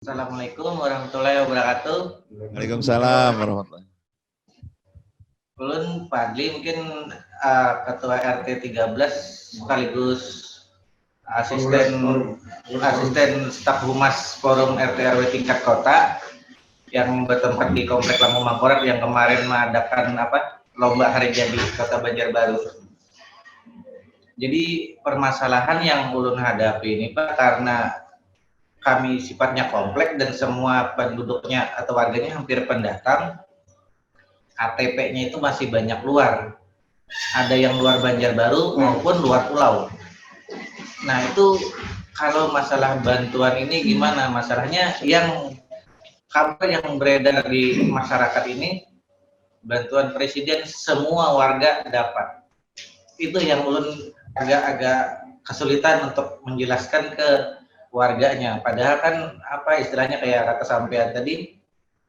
Assalamualaikum warahmatullahi wabarakatuh. Waalaikumsalam warahmatullahi. Ulun Fadli mungkin Ketua RT 13 sekaligus asisten staf humas Forum RT RW tingkat kota yang bertempat di Komplek Lampu Mangkurat yang kemarin mengadakan lomba hari jadi Kota Banjarbaru. Jadi permasalahan yang ulun hadapi ini Pak, karena kami sifatnya komplek dan semua penduduknya atau warganya hampir pendatang, KTP-nya itu masih banyak luar. Ada yang luar Banjarbaru maupun luar pulau. Nah itu kalau masalah bantuan ini gimana? Masalahnya yang kabar yang beredar di masyarakat ini, bantuan presiden semua warga dapat. Itu yang ulun agak-agak kesulitan untuk menjelaskan ke warganya. Padahal kan istilahnya kayak kata sampean tadi,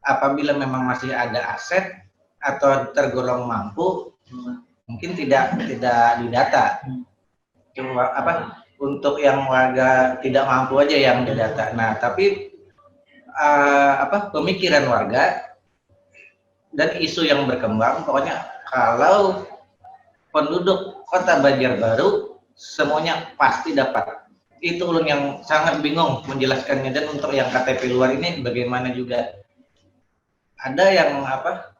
apabila memang masih ada aset atau tergolong mampu, mungkin tidak didata. Cuma untuk yang warga tidak mampu aja yang didata. Nah, tapi pemikiran warga dan isu yang berkembang, pokoknya kalau penduduk Kota Banjarbaru semuanya pasti dapat. Itu ulun yang sangat bingung menjelaskannya. Dan untuk yang KTP luar ini bagaimana juga? Ada yang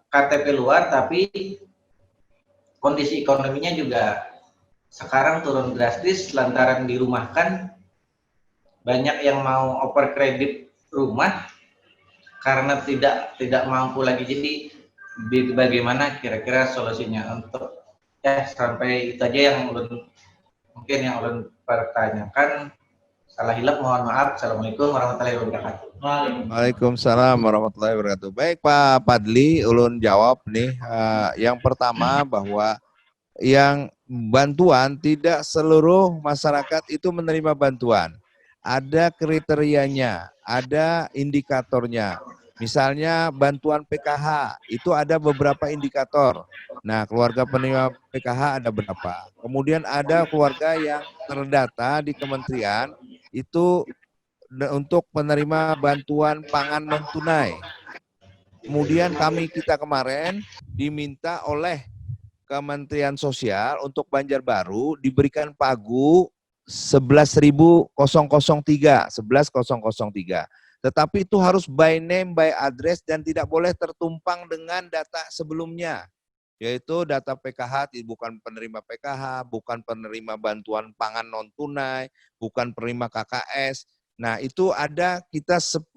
KTP luar tapi kondisi ekonominya juga sekarang turun drastis lantaran dirumahkan. Banyak yang mau oper kredit rumah karena tidak mampu lagi. Jadi bagaimana kira-kira solusinya untuk sampai itu aja yang ulun pertanyakan. Salah hilap mohon maaf. Assalamualaikum warahmatullahi wabarakatuh. Waalaikumsalam warahmatullahi wabarakatuh. Baik Pak Padli, ulun jawab nih. Yang pertama bahwa yang bantuan tidak seluruh masyarakat itu menerima bantuan. Ada kriterianya, ada indikatornya. Misalnya bantuan PKH, itu ada beberapa indikator. Nah, keluarga penerima PKH ada berapa? Kemudian ada keluarga yang terdata di kementerian, itu untuk penerima bantuan pangan non tunai. Kemudian kita kemarin diminta oleh Kementerian Sosial untuk Banjarbaru diberikan pagu 11.003. Tetapi itu harus by name, by address, dan tidak boleh tertumpang dengan data sebelumnya, yaitu data PKH, bukan penerima PKH, bukan penerima bantuan pangan non tunai, bukan penerima KKS. Nah itu ada kita 10.000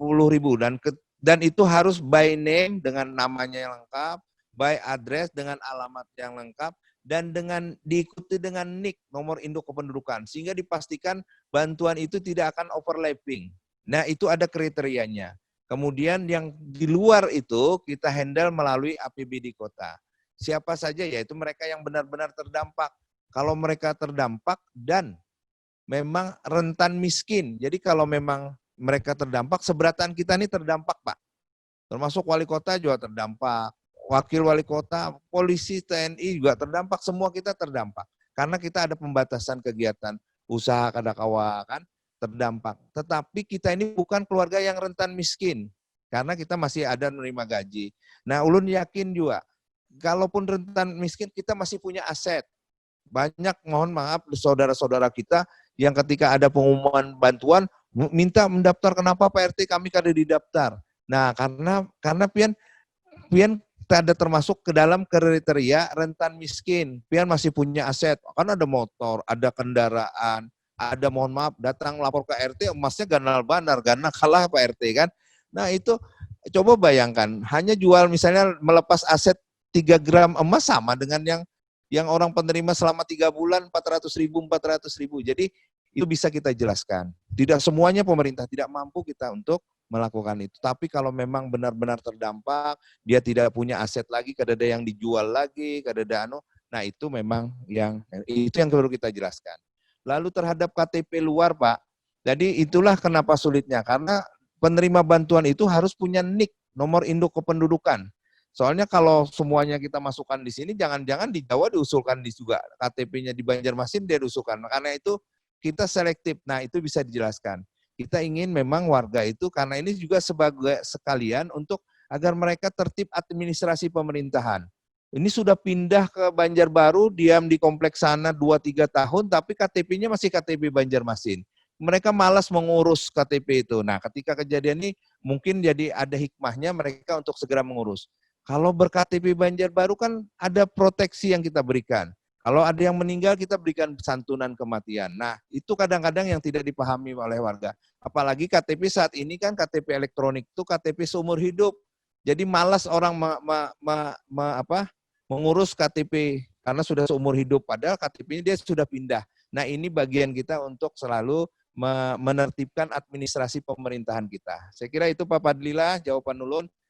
dan itu harus by name dengan namanya yang lengkap, by address dengan alamat yang lengkap, dan diikuti dengan NIK, nomor induk kependudukan, sehingga dipastikan bantuan itu tidak akan overlapping. Nah itu ada kriterianya. Kemudian yang di luar itu kita handle melalui APBD kota. Siapa saja, yaitu mereka yang benar-benar terdampak. Kalau mereka terdampak dan memang rentan miskin. Jadi kalau memang mereka terdampak, seberatan kita ini terdampak Pak. Termasuk wali kota juga terdampak, wakil wali kota, polisi, TNI juga terdampak, semua kita terdampak. Karena kita ada pembatasan kegiatan usaha kadakawa kan terdampak. Tetapi kita ini bukan keluarga yang rentan miskin, karena kita masih ada menerima gaji. Nah ulun yakin juga, kalaupun rentan miskin kita masih punya aset. Banyak mohon maaf saudara-saudara kita yang ketika ada pengumuman bantuan minta mendaftar, kenapa Pak RT kami kada didaftar. Nah karena pian ada termasuk ke dalam kriteria rentan miskin. Pian masih punya aset, kan ada motor, ada kendaraan, ada mohon maaf datang lapor ke RT emasnya ganal banar, karena kalah Pak RT kan. Nah itu coba bayangkan, hanya jual misalnya melepas aset 3 gram emas sama dengan yang orang penerima selama 3 bulan 400.000. Jadi itu bisa kita jelaskan. Tidak semuanya pemerintah tidak mampu kita untuk melakukan itu. Tapi kalau memang benar-benar terdampak, dia tidak punya aset lagi, kada ada yang dijual lagi, kada ada nah itu memang yang perlu kita jelaskan. Lalu terhadap KTP luar Pak, jadi itulah kenapa sulitnya, karena penerima bantuan itu harus punya NIK, nomor induk kependudukan. Soalnya kalau semuanya kita masukkan di sini, jangan-jangan di Jawa diusulkan juga, KTP-nya di Banjarmasin dia diusulkan. Karena itu kita selektif. Nah itu bisa dijelaskan. kita ingin memang warga itu, karena ini juga sebagai sekalian untuk agar mereka tertib administrasi pemerintahan. Ini sudah pindah ke Banjarbaru, diam di kompleks sana 2-3 tahun, tapi KTP-nya masih KTP Banjarmasin. Mereka malas mengurus KTP itu. Nah, ketika kejadian ini mungkin jadi ada hikmahnya mereka untuk segera mengurus. Kalau ber-KTP Banjarbaru kan ada proteksi yang kita berikan. Kalau ada yang meninggal, kita berikan santunan kematian. Nah, itu kadang-kadang yang tidak dipahami oleh warga. Apalagi KTP saat ini kan KTP elektronik itu KTP seumur hidup. Jadi malas orang mengurus KTP karena sudah seumur hidup. Padahal KTP-nya dia sudah pindah. Nah, ini bagian kita untuk selalu menertibkan administrasi pemerintahan kita. Saya kira itu Pak Padlila, jawaban ulun.